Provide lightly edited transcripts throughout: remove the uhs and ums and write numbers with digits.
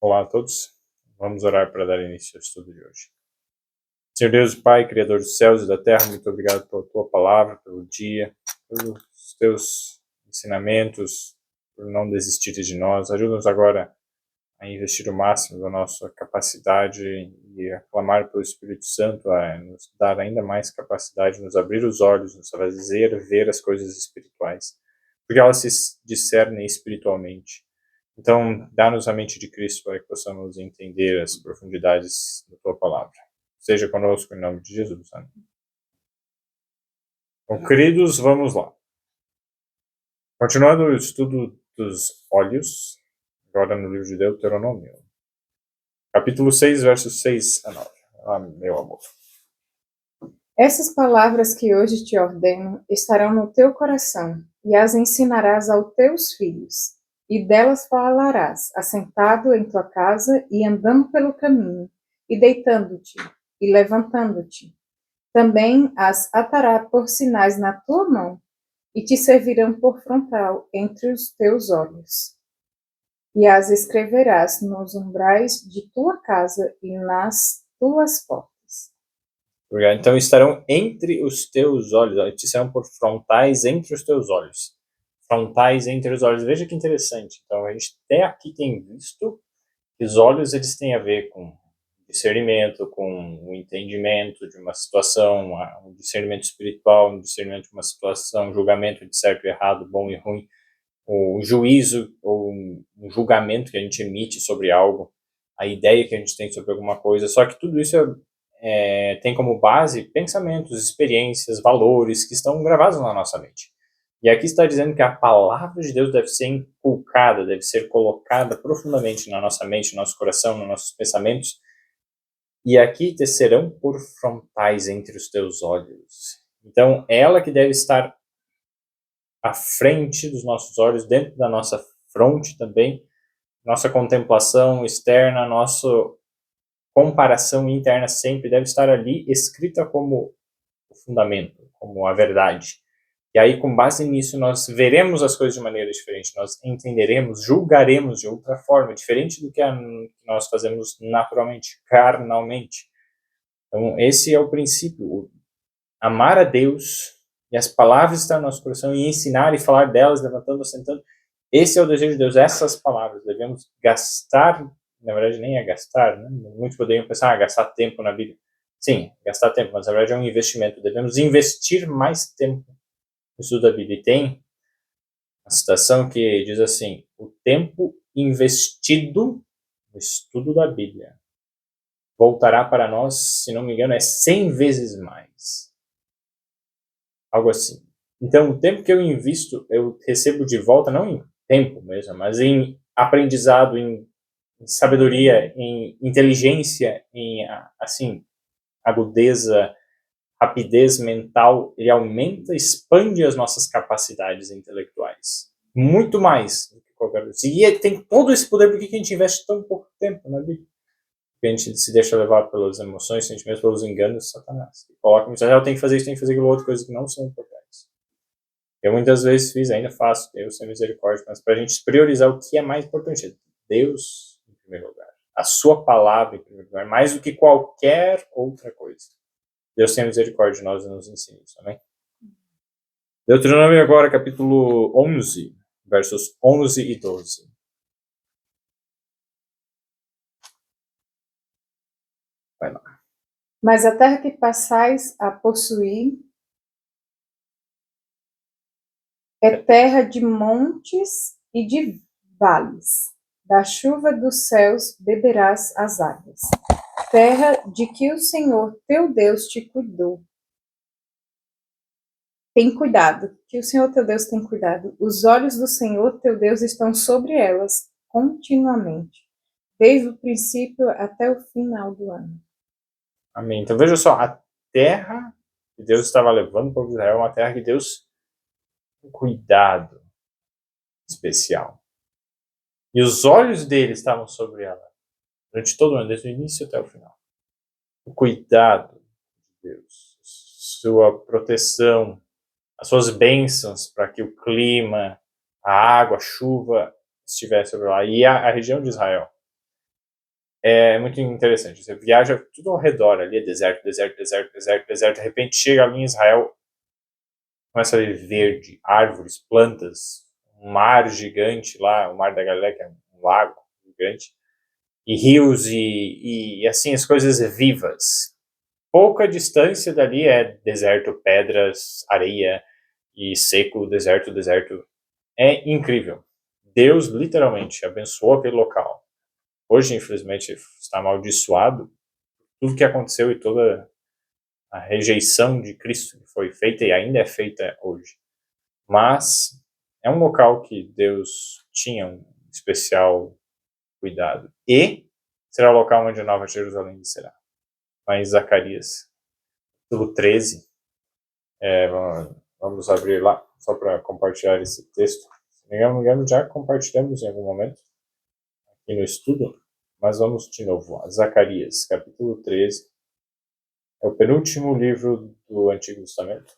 Olá a todos, vamos orar para dar início ao estudo de hoje. Senhor Deus Pai, Criador dos céus e da terra, muito obrigado pela Tua palavra, pelo dia, pelos Teus ensinamentos, por não desistir de nós. Ajuda-nos agora a investir o máximo da nossa capacidade e a clamar pelo Espírito Santo, a nos dar ainda mais capacidade, nos abrir os olhos, nos fazer ver as coisas espirituais, porque elas se discernem espiritualmente. Então, dá-nos a mente de Cristo para que possamos entender as profundidades da Tua palavra. Seja conosco em nome de Jesus. Amém. Então, queridos, vamos lá. Continuando o estudo dos olhos, agora no livro de Deuteronômio. Capítulo 6, versos 6 a 9. Ah, meu amor. Essas palavras que hoje te ordeno estarão no teu coração, e as ensinarás aos teus filhos, e delas falarás, assentado em tua casa e andando pelo caminho, e deitando-te e levantando-te. Também as atarás por sinais na tua mão, e te servirão por frontal entre os teus olhos. E as escreverás nos umbrais de tua casa e nas tuas portas. Então estarão entre os teus olhos, te serão por frontais entre os teus olhos. Frontais entre os olhos. Veja que interessante. Então a gente até aqui tem visto que os olhos eles têm a ver com discernimento, com o entendimento de uma situação, um discernimento espiritual, um discernimento de uma situação, um julgamento de certo e errado, bom e ruim, o juízo ou um julgamento que a gente emite sobre algo, a ideia que a gente tem sobre alguma coisa. Só que tudo isso tem como base pensamentos, experiências, valores que estão gravados na nossa mente. E aqui está dizendo que a palavra de Deus deve ser inculcada, deve ser colocada profundamente na nossa mente, no nosso coração, nos nossos pensamentos. E aqui tecerão por frontais entre os teus olhos. Então, ela que deve estar à frente dos nossos olhos, dentro da nossa fronte também, nossa contemplação externa, nossa comparação interna sempre deve estar ali escrita como o fundamento, como a verdade. E aí, com base nisso, nós veremos as coisas de maneira diferente, nós entenderemos, julgaremos de outra forma, diferente do que nós fazemos naturalmente, carnalmente. Então, esse é o princípio, amar a Deus e as palavras estão no nosso coração e ensinar e falar delas, levantando, sentando. Esse é o desejo de Deus, essas palavras. Devemos gastar, na verdade nem é gastar, né? Muitos poderiam pensar, gastar tempo na Bíblia. Sim, gastar tempo, mas na verdade é um investimento. Devemos investir mais tempo no estudo da Bíblia. E tem uma citação que diz assim, o tempo investido no estudo da Bíblia voltará para nós, se não me engano, é 100 vezes mais. Algo assim. Então, o tempo que eu invisto, eu recebo de volta, não em tempo mesmo, mas em aprendizado, em sabedoria, em inteligência, em, assim, agudeza, rapidez mental. Ele aumenta, expande as nossas capacidades intelectuais. Muito mais do que qualquer coisa. E tem todo esse poder, por que a gente investe tão pouco tempo na Bíblia? Porque a gente se deixa levar pelas emoções, sentimentos, pelos enganos de Satanás. Coloca no eu tenho que fazer isso, tenho que fazer aquilo outro, coisas que não são importantes. Eu muitas vezes fiz, ainda faço, Deus tem misericórdia, mas para a gente priorizar o que é mais importante, Deus em primeiro lugar, a sua palavra em primeiro lugar, mais do que qualquer outra coisa. Deus tem misericórdia de nós e nos ensina isso, amém? Deuteronômio agora, capítulo 11, versos 11 e 12. Vai lá. Mas a terra que passais a possuir é terra de montes e de vales. Da chuva dos céus beberás as águas. Terra de que o Senhor teu Deus te cuidou. Tem cuidado, que o Senhor teu Deus tem cuidado. Os olhos do Senhor teu Deus estão sobre elas continuamente, desde o princípio até o final do ano. Amém. Então veja só, a terra que Deus estava levando para o povo de Israel é uma terra que Deus tem cuidado especial. E os olhos dele estavam sobre ela durante todo o ano, desde o início até o final. O cuidado de Deus, sua proteção, as suas bênçãos para que o clima, a água, a chuva estivesse sobre lá. E a região de Israel é muito interessante. Você viaja tudo ao redor ali, é deserto, deserto, deserto, deserto, deserto. De repente chega ali em Israel, começa a ver verde, árvores, plantas, um mar gigante lá, o Mar da Galileia, que é um lago gigante, e rios e assim, as coisas vivas. Pouca distância dali é deserto, pedras, areia e seco, deserto, deserto. É incrível. Deus literalmente abençoou aquele local. Hoje, infelizmente, está amaldiçoado tudo que aconteceu e toda a rejeição de Cristo que foi feita e ainda é feita hoje. Mas é um local que Deus tinha um especial cuidado. E será o local onde a Nova Jerusalém será. Lá em Zacarias, capítulo 13. Vamos abrir lá, só para compartilhar esse texto. Se não me engano, já compartilhamos em algum momento aqui no estudo, mas vamos de novo lá. Zacarias, capítulo 13. É o penúltimo livro do Antigo Testamento.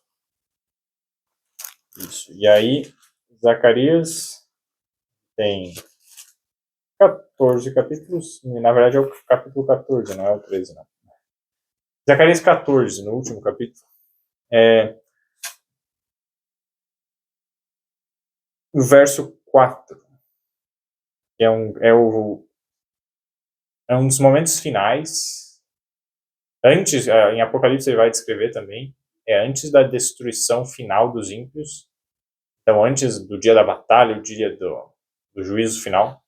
Isso. E aí, Zacarias tem 14 capítulos. Na verdade, é o capítulo 14, não é o 13, não. Zacarias 14, no último capítulo. O verso 4. Que é um dos momentos finais. Antes, em Apocalipse ele vai descrever também, antes da destruição final dos ímpios. Então, antes do dia da batalha, o dia do juízo final.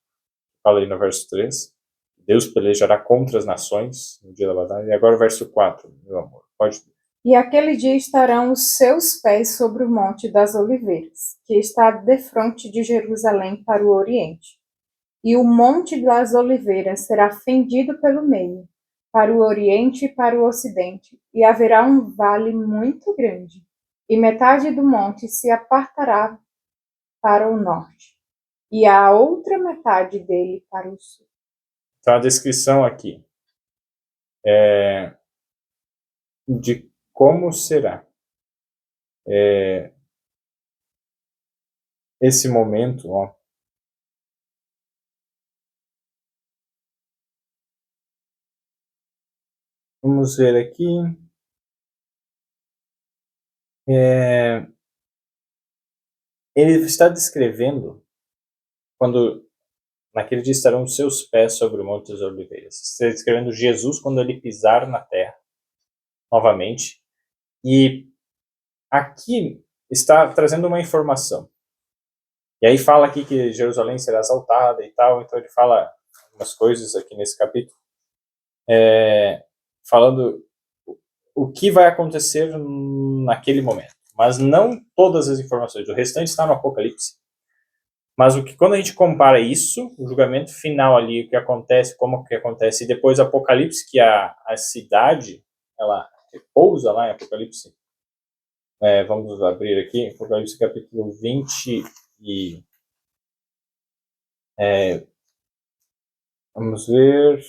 Fala aí no verso 3. Deus pelejará contra as nações no dia da batalha. E agora o verso 4, meu amor. Pode. E aquele dia estarão os seus pés sobre o Monte das Oliveiras, que está defronte de Jerusalém para o oriente. E o Monte das Oliveiras será fendido pelo meio, para o oriente e para o ocidente, e haverá um vale muito grande, e metade do monte se apartará para o norte, e a outra metade dele para o sul. Então a descrição aqui de como será esse momento, ó. Vamos ver aqui. Ele está descrevendo quando naquele dia estarão os seus pés sobre o Monte das Oliveiras. Está descrevendo Jesus quando ele pisar na terra novamente. E aqui está trazendo uma informação. E aí fala aqui que Jerusalém será exaltada e tal, então ele fala algumas coisas aqui nesse capítulo, falando o que vai acontecer naquele momento. Mas não todas as informações, o restante está no Apocalipse. Mas o que, quando a gente compara isso, o julgamento final ali, o que acontece, como que acontece, e depois Apocalipse, que a cidade, ela repousa lá em Apocalipse. Vamos abrir aqui, Apocalipse capítulo 20 e... vamos ver...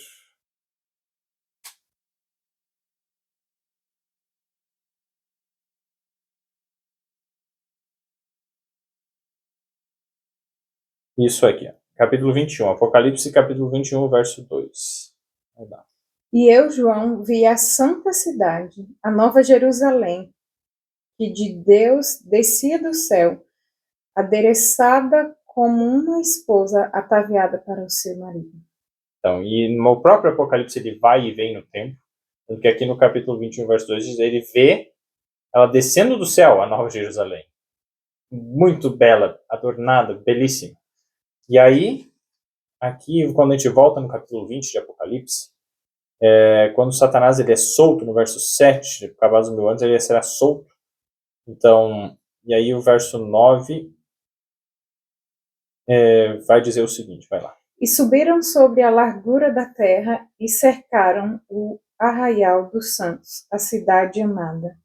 Isso aqui, capítulo 21, Apocalipse capítulo 21, verso 2. E eu, João, vi a santa cidade, a nova Jerusalém, que de Deus descia do céu, adereçada como uma esposa ataviada para o seu marido. Então, e no próprio Apocalipse ele vai e vem no tempo, porque aqui no capítulo 21, verso 2, ele vê ela descendo do céu, a nova Jerusalém. Muito bela, adornada, belíssima. E aí, aqui, quando a gente volta no capítulo 20 de Apocalipse, quando Satanás ele é solto, no verso 7, acabados 1000 anos, ele será solto. Então, e aí o verso 9 vai dizer o seguinte, vai lá. E subiram sobre a largura da terra e cercaram o arraial dos santos, a cidade amada.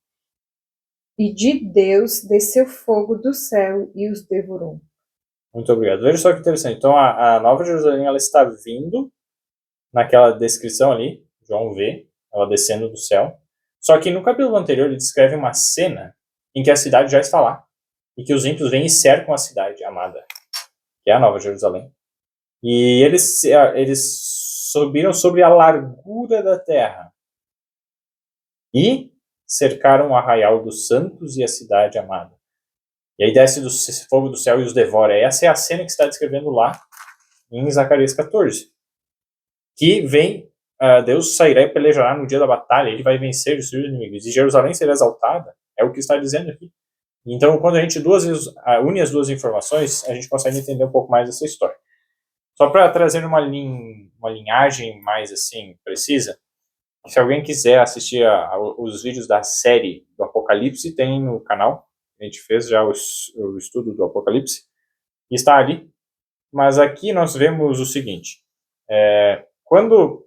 E de Deus desceu fogo do céu e os devorou. Muito obrigado. Veja só que interessante. Então, a Nova Jerusalém ela está vindo naquela descrição ali, João vê, ela descendo do céu. Só que no capítulo anterior ele descreve uma cena em que a cidade já está lá. E que os ímpios vêm e cercam a cidade amada, que é a Nova Jerusalém. E eles subiram sobre a largura da terra e cercaram o arraial dos santos e a cidade amada. E aí desce do fogo do céu e os devora. Essa é a cena que está descrevendo lá em Zacarias 14. Que vem, Deus sairá e pelejará no dia da batalha, ele vai vencer os seus inimigos, e Jerusalém será exaltada, é o que está dizendo aqui. Então, quando a gente une as duas informações, a gente consegue entender um pouco mais essa história. Só para trazer uma linhagem mais assim precisa, se alguém quiser assistir os vídeos da série do Apocalipse, tem no canal. A gente fez já o estudo do Apocalipse, e está ali. Mas aqui nós vemos o seguinte, quando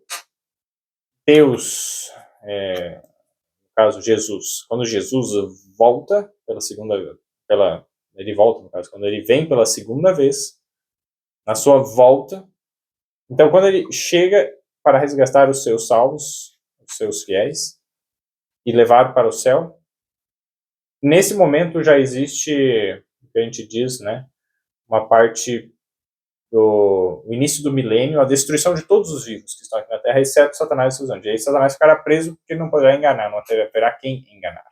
Deus, no caso Jesus, quando Jesus volta quando ele vem pela segunda vez, na sua volta, então quando ele chega para resgatar os seus salvos, os seus fiéis, e levar para o céu, nesse momento já existe, o que a gente diz, né, uma parte do início do milênio, a destruição de todos os vivos que estão aqui na Terra, exceto Satanás e seus anjos. E aí Satanás ficará preso porque não poderá enganar, não haverá quem enganar.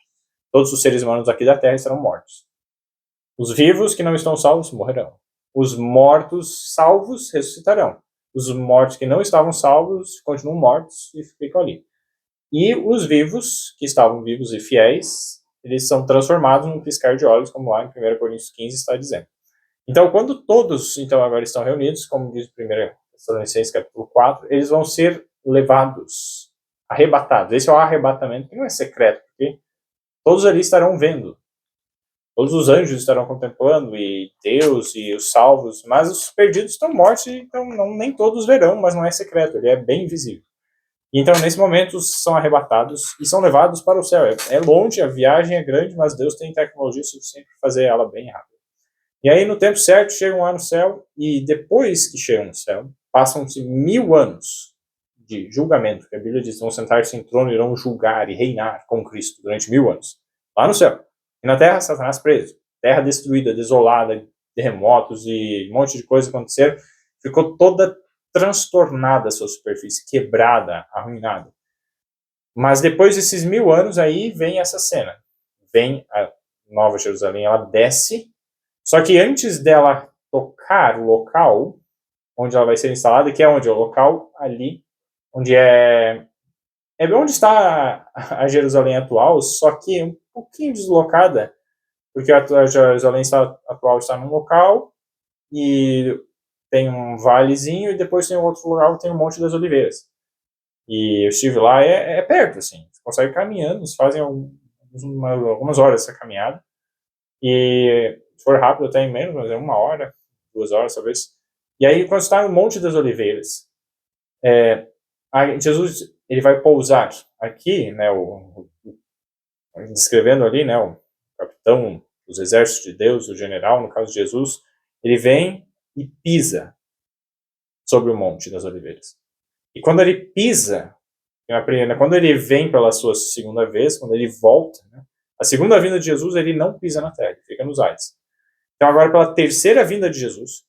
Todos os seres humanos aqui da Terra serão mortos. Os vivos que não estão salvos morrerão. Os mortos salvos ressuscitarão. Os mortos que não estavam salvos continuam mortos e ficam ali. E os vivos, que estavam vivos e fiéis, eles são transformados num piscar de olhos, como lá em 1 Coríntios 15 está dizendo. Então, quando todos agora estão reunidos, como diz 1 Tessalonicenses capítulo 4, eles vão ser levados, arrebatados. Esse é o arrebatamento, que não é secreto, porque todos ali estarão vendo. Todos os anjos estarão contemplando, e Deus e os salvos, mas os perdidos estão mortos, então nem todos verão, mas não é secreto, ele é bem visível. Então, nesse momento, são arrebatados e são levados para o céu. É longe, a viagem é grande, mas Deus tem tecnologia suficiente para fazer ela bem rápido. E aí, no tempo certo, chegam lá no céu, e depois que chegam no céu, passam-se 1000 anos de julgamento, que a Bíblia diz, vão sentar-se em trono e irão julgar e reinar com Cristo durante 1000 anos, lá no céu. E na terra, Satanás preso, terra destruída, desolada, terremotos e um monte de coisa aconteceram, ficou toda transtornada a sua superfície, quebrada, arruinada. Mas depois desses 1000 anos, aí vem essa cena. Vem a Nova Jerusalém, ela desce, só que antes dela tocar o local onde ela vai ser instalada, que é onde? O local ali, onde é onde está a Jerusalém atual, só que um pouquinho deslocada, porque a Jerusalém atual está num local, e tem um valezinho, e depois tem outro lugar que tem um Monte das Oliveiras. E eu estive lá, é perto, assim, você consegue caminhando, eles fazem algumas horas essa caminhada, e se for rápido até em menos, mas é 1 hora, 2 horas talvez. E aí, quando você está no Monte das Oliveiras, Jesus ele vai pousar aqui, né, descrevendo ali, né, o capitão dos exércitos de Deus, o general, no caso de Jesus, ele vem e pisa sobre o Monte das Oliveiras. E quando ele pisa, quando ele vem pela sua segunda vez, quando ele volta, né, a segunda vinda de Jesus, ele não pisa na terra, ele fica nos ares. Então agora, pela terceira vinda de Jesus,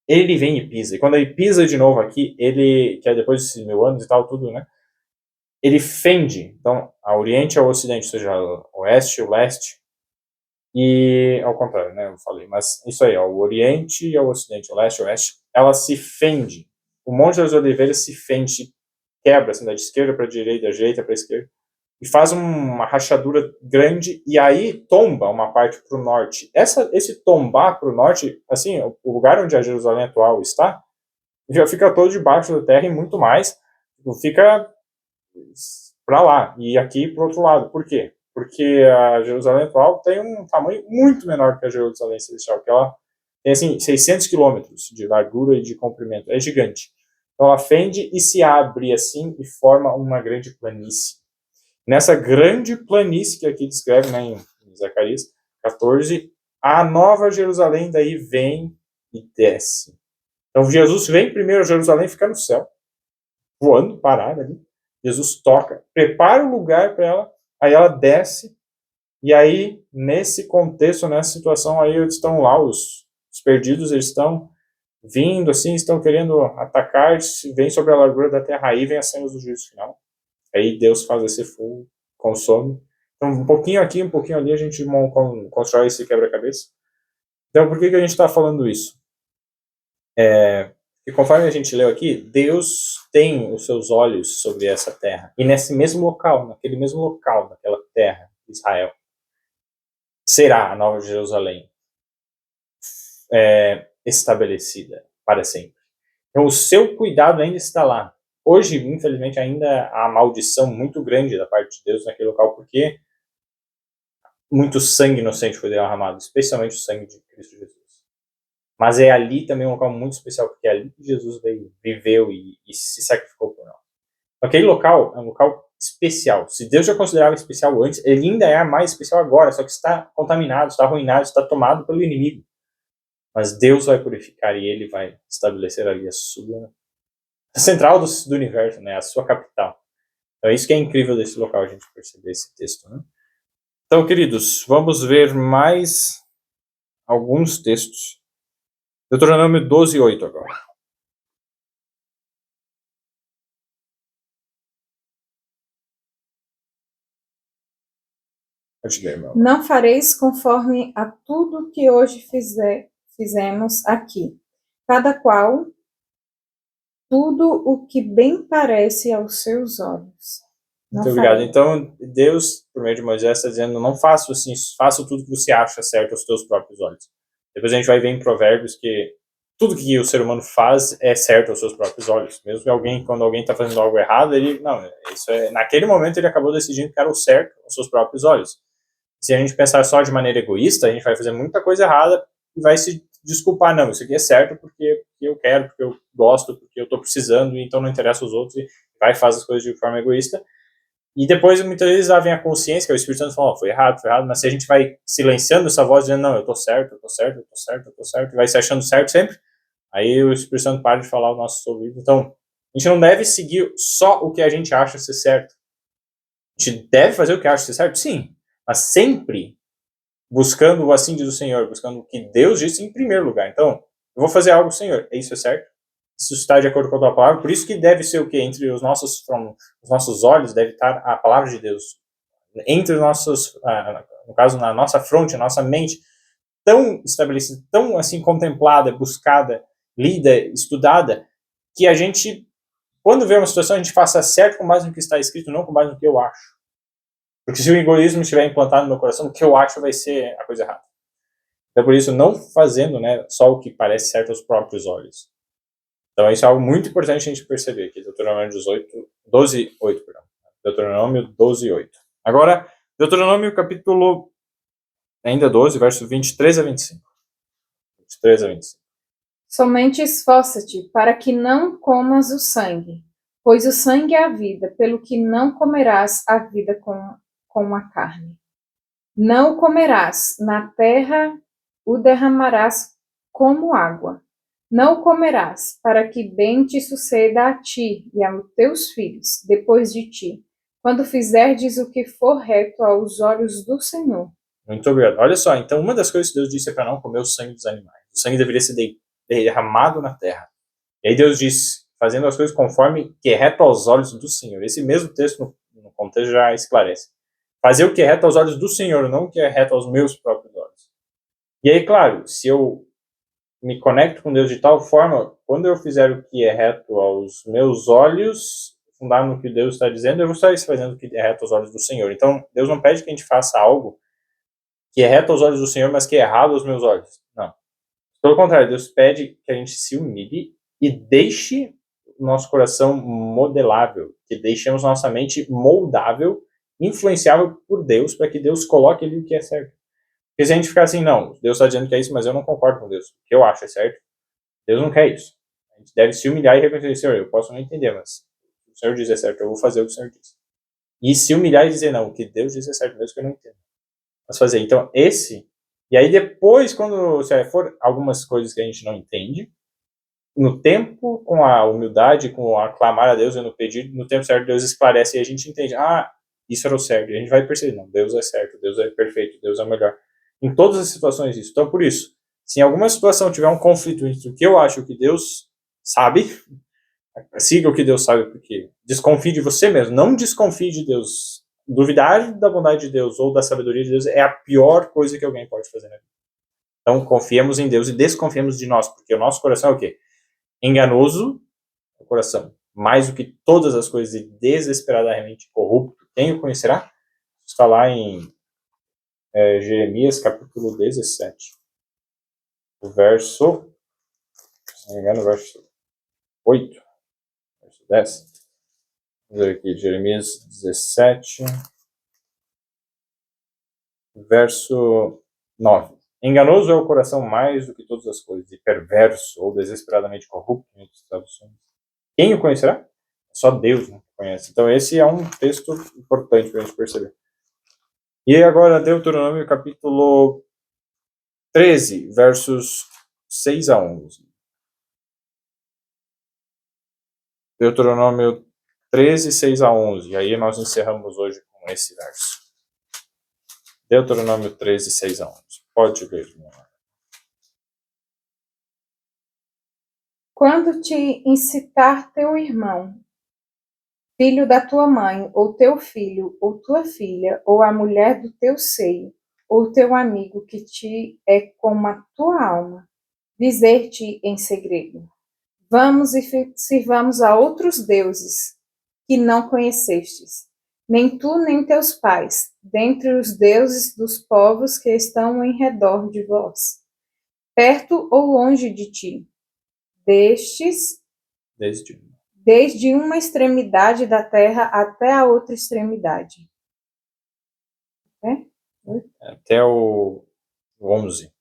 ele vem e pisa. E quando ele pisa de novo aqui, que é depois desses 1000 anos e tal, tudo, né, ele fende. Então, a oriente ao ocidente, ou seja, o oeste e o leste, e ao contrário, né, eu falei, mas isso aí, ó, o oriente ao ocidente, o leste e o oeste, ela se fende. O Monte das Oliveiras se fende, se quebra, assim, da esquerda para a direita, da direita para a esquerda, e faz uma rachadura grande, e aí tomba uma parte para o norte. Esse tombar para o norte, assim, o lugar onde a Jerusalém atual está, já fica todo debaixo da terra e muito mais, fica para lá, e aqui para o outro lado. Por quê? Porque a Jerusalém atual tem um tamanho muito menor que a Jerusalém celestial, que ela tem, assim, 600 quilômetros de largura e de comprimento, é gigante. Então ela fende e se abre assim e forma uma grande planície. Nessa grande planície que aqui descreve, né, em Zacarias 14, a Nova Jerusalém daí vem e desce. Então Jesus vem primeiro a Jerusalém, fica no céu, voando, parada ali. Jesus toca, prepara o lugar para ela, aí ela desce, e aí nesse contexto, nessa situação, aí estão lá os perdidos, eles estão vindo assim, estão querendo atacar, vem sobre a largura da terra, aí vem as cenas do juízo final. Aí Deus faz esse fogo, consome. Então, um pouquinho aqui, um pouquinho ali, a gente constrói esse quebra-cabeça. Então, por que a gente está falando isso? E conforme a gente leu aqui, Deus tem os seus olhos sobre essa terra. E nesse mesmo local, naquele mesmo local, naquela terra, Israel, será a Nova Jerusalém estabelecida para sempre. Então, o seu cuidado ainda está lá. Hoje, infelizmente, ainda há maldição muito grande da parte de Deus naquele local, porque muito sangue inocente foi derramado, especialmente o sangue de Cristo Jesus. Mas é ali também um local muito especial, porque é ali que Jesus veio, viveu e se sacrificou por nós. Aquele local é um local especial. Se Deus já considerava especial antes, ele ainda é mais especial agora, só que está contaminado, está arruinado, está tomado pelo inimigo. Mas Deus vai purificar e ele vai estabelecer ali a central do universo, né, a sua capital. Então é isso que é incrível desse local, a gente perceber esse texto, né? Então, queridos, vamos ver mais alguns textos. Deuteronômio 12:8 agora. Não fareis conforme a tudo que hoje fizemos aqui, cada qual tudo o que bem parece aos seus olhos. Muito obrigado. Então, Deus, por meio de Moisés, está dizendo, não faça assim, faça tudo que você acha certo aos teus próprios olhos. Depois a gente vai ver em Provérbios que tudo que o ser humano faz é certo aos seus próprios olhos. Mesmo que quando alguém está fazendo algo errado, naquele momento ele acabou decidindo que era o certo aos seus próprios olhos. Se a gente pensar só de maneira egoísta, a gente vai fazer muita coisa errada e vai se desculpar, não, isso aqui é certo porque eu quero, porque eu gosto, porque eu estou precisando, então não interessa os outros, e vai fazer as coisas de forma egoísta. E depois, muitas vezes, vem a consciência, que é o Espírito Santo fala, foi errado, mas se a gente vai silenciando essa voz, dizendo, não, eu tô certo, e vai se achando certo sempre, aí o Espírito Santo para de falar o nosso ouvido. Então, a gente não deve seguir só o que a gente acha ser certo. A gente deve fazer o que acha ser certo? Sim, mas sempre buscando o assim diz o Senhor, buscando o que Deus disse em primeiro lugar. Então, eu vou fazer algo, Senhor, isso é certo? Isso está de acordo com a tua palavra? Por isso que deve ser o quê? Entre os nossos olhos deve estar a palavra de Deus. Entre os nossos, no caso, na nossa fronte, na nossa mente, tão estabelecida, tão assim contemplada, buscada, lida, estudada, que a gente, quando vê uma situação, a gente faça certo com base no que está escrito, não com base no que eu acho. Porque se o egoísmo estiver implantado no meu coração, o que eu acho vai ser a coisa errada. Então, por isso, não fazendo, né, só o que parece certo aos próprios olhos. Então, isso é algo muito importante a gente perceber aqui. Deuteronômio 12:8. Deuteronômio 12:8. Agora, Deuteronômio capítulo ainda 12, verso 23-25. 23-25. Somente esforça-te para que não comas o sangue, pois o sangue é a vida, pelo que não comerás a vida com a carne. Não o comerás, na terra o derramarás como água. Não o comerás, para que bem te suceda a ti e aos teus filhos, depois de ti, quando fizerdes o que for reto aos olhos do Senhor. Muito obrigado. Olha só, então uma das coisas que Deus disse é para não comer o sangue dos animais. O sangue deveria ser derramado na terra. E aí Deus diz, fazendo as coisas conforme que é reto aos olhos do Senhor. Esse mesmo texto no contexto já esclarece. Fazer o que é reto aos olhos do Senhor, não o que é reto aos meus próprios olhos. E aí, claro, se eu me conecto com Deus de tal forma, quando eu fizer o que é reto aos meus olhos, fundado no que Deus está dizendo, eu vou estar fazendo o que é reto aos olhos do Senhor. Então, Deus não pede que a gente faça algo que é reto aos olhos do Senhor, mas que é errado aos meus olhos. Não. Pelo contrário, Deus pede que a gente se humilhe e deixe o nosso coração modelável, que deixemos nossa mente moldável, influenciável por Deus, para que Deus coloque ali o que é certo. Porque se a gente ficar assim, não, Deus está dizendo que é isso, mas eu não concordo com Deus, o que eu acho é certo, Deus não quer isso. A gente deve se humilhar e reconhecer, Senhor, eu posso não entender, mas o Senhor diz é certo, eu vou fazer o que o Senhor diz. E se humilhar e dizer, não, o que Deus diz é certo, mesmo que eu não entenda. Mas fazer, então, e aí depois, quando for algumas coisas que a gente não entende, no tempo, com a humildade, com a clamar a Deus e no pedir, no tempo certo, Deus esclarece e a gente entende, isso era o certo. E a gente vai perceber, não, Deus é certo, Deus é perfeito, Deus é o melhor. Em todas as situações isso. Então, por isso, Se em alguma situação tiver um conflito entre o que eu acho que Deus sabe, siga o que Deus sabe, porque desconfie de você mesmo, não desconfie de Deus. Duvidar da bondade de Deus ou da sabedoria de Deus é a pior coisa que alguém pode fazer na vida. Então, confiemos em Deus e desconfiemos de nós, porque o nosso coração é o quê? Enganoso, o coração, mais do que todas as coisas, e desesperadamente corrupto. Quem o conhecerá? Está lá em Jeremias, capítulo 17. O verso, se não me engano, o verso 8, verso 10. Vamos ver aqui, Jeremias 17, verso 9. Enganoso é o coração mais do que todas as coisas, e perverso ou desesperadamente corrupto, em outras traduções. Quem o conhecerá? Só Deus, né, conhece. Então esse é um texto importante para a gente perceber. E agora Deuteronômio capítulo 13, versos 6 a 11. Deuteronômio 13, 6 a 11. E aí nós encerramos hoje com esse verso. Deuteronômio 13, 6 a 11. Pode ler, minha irmã. Quando te incitar teu irmão, filho da tua mãe, ou teu filho, ou tua filha, ou a mulher do teu seio, ou teu amigo que te é como a tua alma, dizer-te em segredo: vamos e sirvamos a outros deuses que não conhecestes, nem tu nem teus pais, dentre os deuses dos povos que estão em redor de vós, perto ou longe de ti, desde uma extremidade da terra até a outra extremidade. Até o 11.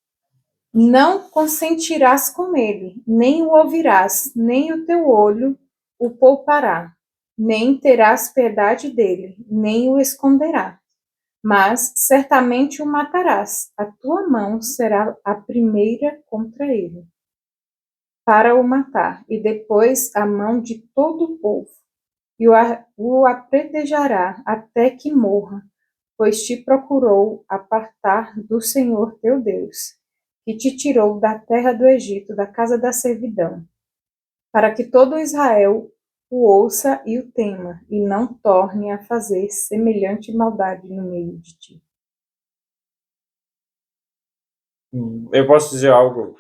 Não consentirás com ele, nem o ouvirás, nem o teu olho o poupará, nem terás piedade dele, nem o esconderá. Mas certamente o matarás, a tua mão será a primeira contra ele, para o matar, e depois a mão de todo o povo, e o apredejará até que morra, pois te procurou apartar do Senhor teu Deus, que te tirou da terra do Egito, da casa da servidão, para que todo Israel o ouça e o tema, e não torne a fazer semelhante maldade no meio de ti. Eu posso dizer algo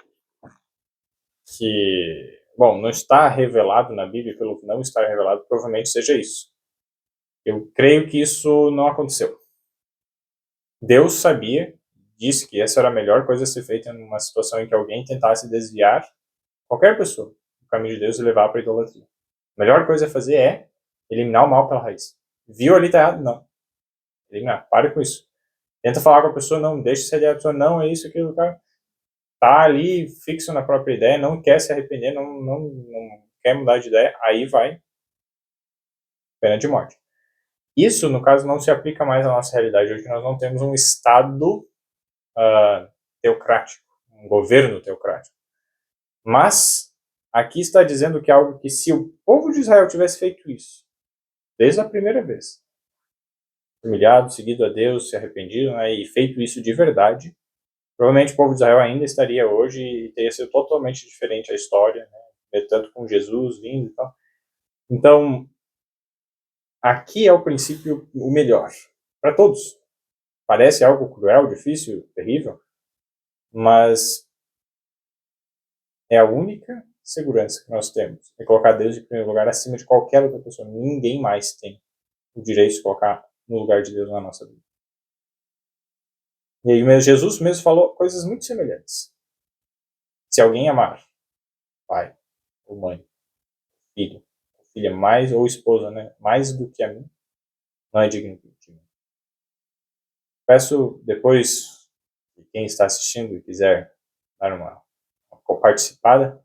que, bom, não está revelado na Bíblia, pelo que não está revelado, provavelmente seja isso. Eu creio que isso não aconteceu. Deus sabia, disse que essa era a melhor coisa a ser feita numa situação em que alguém tentasse desviar qualquer pessoa do caminho de Deus e levar para a idolatria. A melhor coisa a fazer é eliminar o mal pela raiz. Viu ali, tá errado? Não. Eliminar. Pare com isso. Tenta falar com a pessoa, não. Deixa se a pessoa, não, é isso, aquilo, cara. Tá ali fixo na própria ideia, não quer se arrepender, não quer mudar de ideia, aí vai pena de morte. Isso, no caso, não se aplica mais à nossa realidade. Hoje nós não temos um Estado teocrático, um governo teocrático. Mas aqui está dizendo que é algo que, se o povo de Israel tivesse feito isso, desde a primeira vez, humilhado, seguido a Deus, se arrependido, né, e feito isso de verdade, provavelmente o povo de Israel ainda estaria hoje e teria sido totalmente diferente a história, né, tanto com Jesus vindo e tal. Então, aqui é o princípio o melhor para todos. Parece algo cruel, difícil, terrível, mas é a única segurança que nós temos. É colocar Deus em primeiro lugar acima de qualquer outra pessoa. Ninguém mais tem o direito de colocar no lugar de Deus na nossa vida. E aí Jesus mesmo falou coisas muito semelhantes. Se alguém amar pai ou mãe, filho, filha mais, ou esposa, né, mais do que a mim, não é digno de mim. Peço depois, quem está assistindo e quiser dar uma participada,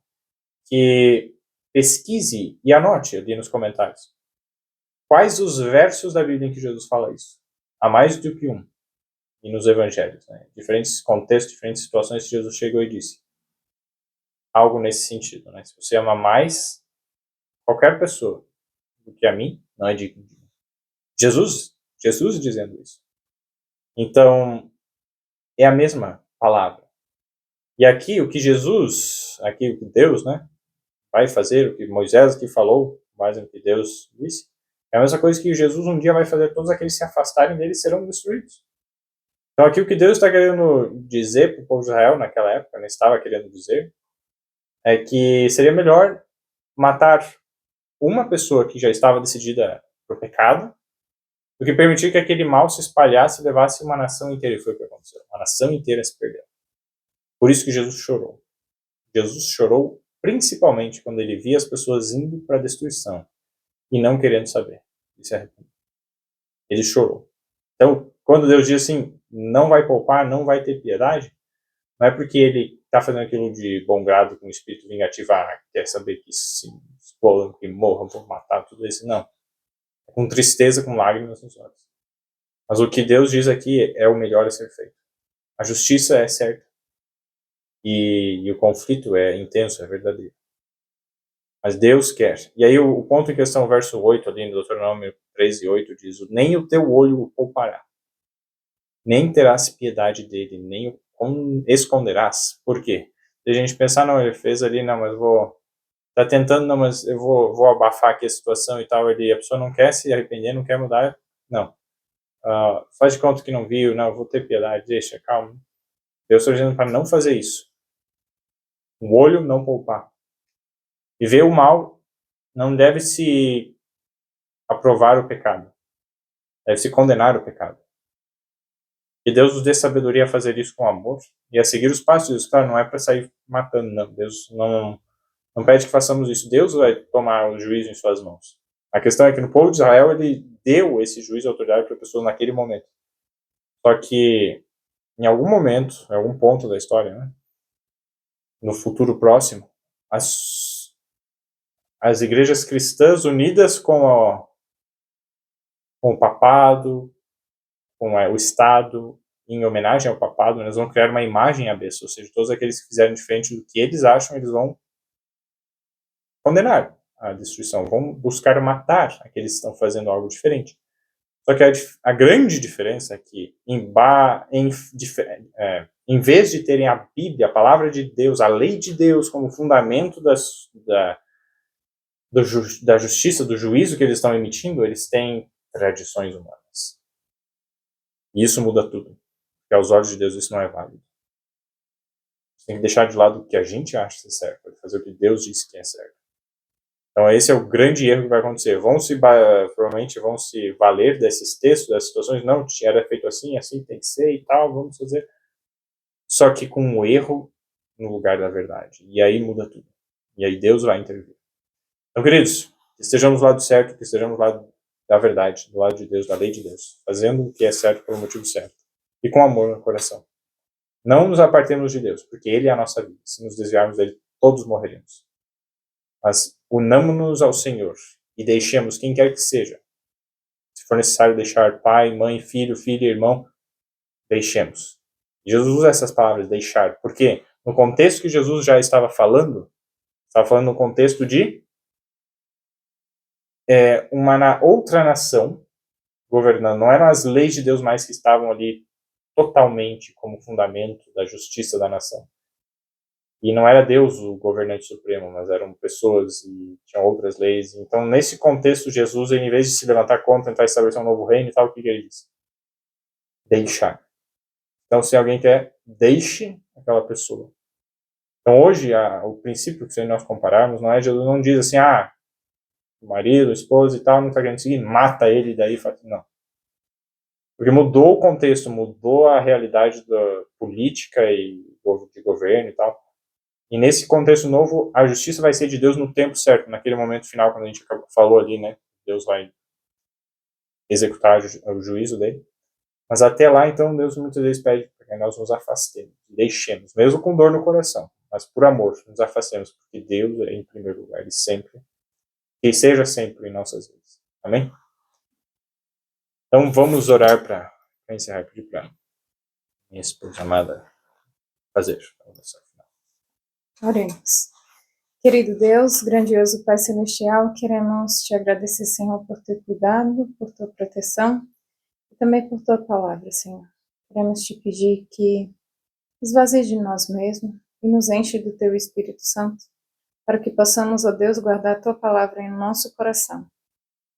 que pesquise e anote ali nos comentários quais os versos da Bíblia em que Jesus fala isso. Há mais do que um. E nos evangelhos, né? Diferentes contextos, diferentes situações, Jesus chegou e disse algo nesse sentido, né? Se você ama mais qualquer pessoa do que a mim, não é digno de mim. Jesus dizendo isso. Então, é a mesma palavra. E aqui o que Jesus, aqui o que Deus, né, vai fazer, o que Moisés aqui falou, mais do que Deus disse, é a mesma coisa que Jesus um dia vai fazer, todos aqueles que se afastarem dele serão destruídos. Então aqui o que Deus está querendo dizer para o povo de Israel naquela época, né, estava querendo dizer, é que seria melhor matar uma pessoa que já estava decidida para o pecado, do que permitir que aquele mal se espalhasse e levasse uma nação inteira. E foi o que aconteceu. Uma nação inteira se perdeu. Por isso que Jesus chorou. Jesus chorou principalmente quando ele via as pessoas indo para a destruição e não querendo saber. Isso é arrependimento. Ele chorou. Então, quando Deus diz assim, não vai poupar, não vai ter piedade, não é porque ele está fazendo aquilo de bom grado com o espírito vingativo, quer saber que se explodam, que morram, vão matar, tudo isso. Não. É com tristeza, com lágrimas nos olhos. Mas o que Deus diz aqui é o melhor a ser feito. A justiça é certa. E o conflito é intenso, é verdadeiro. Mas Deus quer. E aí o ponto em questão, verso 8, ali no Deuteronômio 13:8, diz, nem o teu olho o poupará, nem terás piedade dele, nem o esconderás. Por quê? Se a gente pensar, não, ele fez ali, não, mas tá tentando, não, mas eu vou abafar aqui a situação e tal, a pessoa não quer se arrepender, não quer mudar, não. Faz de conta que não viu, não, vou ter piedade, deixa, calma. Deus está dizendo para não fazer isso. O olho não poupar. E ver o mal não deve se aprovar o pecado. Deve se condenar o pecado. E Deus nos dê sabedoria a fazer isso com amor e a seguir os passos de Deus. Claro, não é para sair matando, não. Deus não pede que façamos isso. Deus vai tomar o juízo em suas mãos. A questão é que no povo de Israel ele deu esse juízo e autoridade para pessoas naquele momento. Só que em algum momento, em algum ponto da história, né, no futuro próximo, as igrejas cristãs unidas com o papado, com o Estado, em homenagem ao papado, eles vão criar uma imagem abessa, ou seja, todos aqueles que fizerem diferente do que eles acham, eles vão condenar a destruição, vão buscar matar aqueles que estão fazendo algo diferente. Só que a grande diferença é que, em vez de terem a Bíblia, a palavra de Deus, a lei de Deus como fundamento da justiça, do juízo que eles estão emitindo, eles têm tradições humanas. E isso muda tudo. Porque aos olhos de Deus isso não é válido. Você tem que deixar de lado o que a gente acha ser certo, fazer o que Deus disse que é certo. Então esse é o grande erro que vai acontecer. Provavelmente vão se valer desses textos, dessas situações. Não, era feito assim, assim tem que ser e tal, vamos fazer. Só que com um erro no lugar da verdade. E aí muda tudo. E aí Deus vai intervir. Então, queridos, que estejamos do lado certo, que estejamos do lado da verdade, do lado de Deus, da lei de Deus, fazendo o que é certo pelo motivo certo. E com amor no coração. Não nos apartemos de Deus, porque Ele é a nossa vida. Se nos desviarmos dele, todos morreremos. Mas unamos-nos ao Senhor e deixemos quem quer que seja. Se for necessário deixar pai, mãe, filho, filha, irmão, deixemos. Jesus usa essas palavras, deixar. Por quê? No contexto que Jesus já estava falando no contexto de uma outra nação governando. Não eram as leis de Deus mais que estavam ali totalmente como fundamento da justiça da nação. E não era Deus o governante supremo, mas eram pessoas e tinham outras leis. Então, nesse contexto, Jesus, em vez de se levantar contra, tentar estabelecer um novo reino e tal, o que ele diz? Deixar. Então, se alguém quer, deixe aquela pessoa. Então, hoje, o princípio que se nós compararmos, não é Jesus não diz assim, o marido, a esposa e tal, não está querendo seguir, mata ele e daí faz. Não. Porque mudou o contexto, mudou a realidade da política e de governo e tal. E nesse contexto novo, a justiça vai ser de Deus no tempo certo, naquele momento final, quando a gente falou ali, né? Deus vai executar o juízo dele. Mas até lá, então, Deus muitas vezes pede para que nós nos afastemos, deixemos, mesmo com dor no coração, mas por amor, nos afastemos, porque Deus é em primeiro lugar e sempre, que seja sempre em nossas vidas. Amém? Então vamos orar para encerrar, pedir para minha esposa amada fazer a oração final. Oremos. Querido Deus, grandioso Pai Celestial, queremos te agradecer, Senhor, por teu cuidado, por tua proteção e também por tua palavra, Senhor. Queremos te pedir que esvazie de nós mesmos, e nos enche do Teu Espírito Santo, para que possamos, ó Deus, guardar a Tua palavra em nosso coração.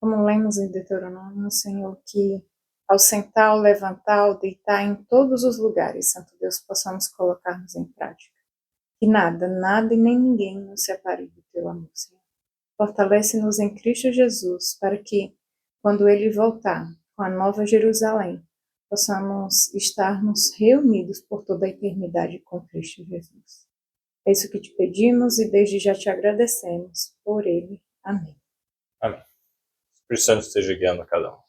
Como lemos em Deuteronômio, Senhor, que ao sentar, ao levantar, ao deitar, em todos os lugares, Santo Deus, possamos colocar-nos em prática. Que nada, nada e nem ninguém nos separe do Teu amor, Senhor. Fortalece-nos em Cristo Jesus, para que, quando Ele voltar com a nova Jerusalém, possamos estarmos reunidos por toda a eternidade com Cristo Jesus. É isso que te pedimos e desde já te agradecemos por Ele. Amém. Amém. O Espírito Santo esteja guiando cada um.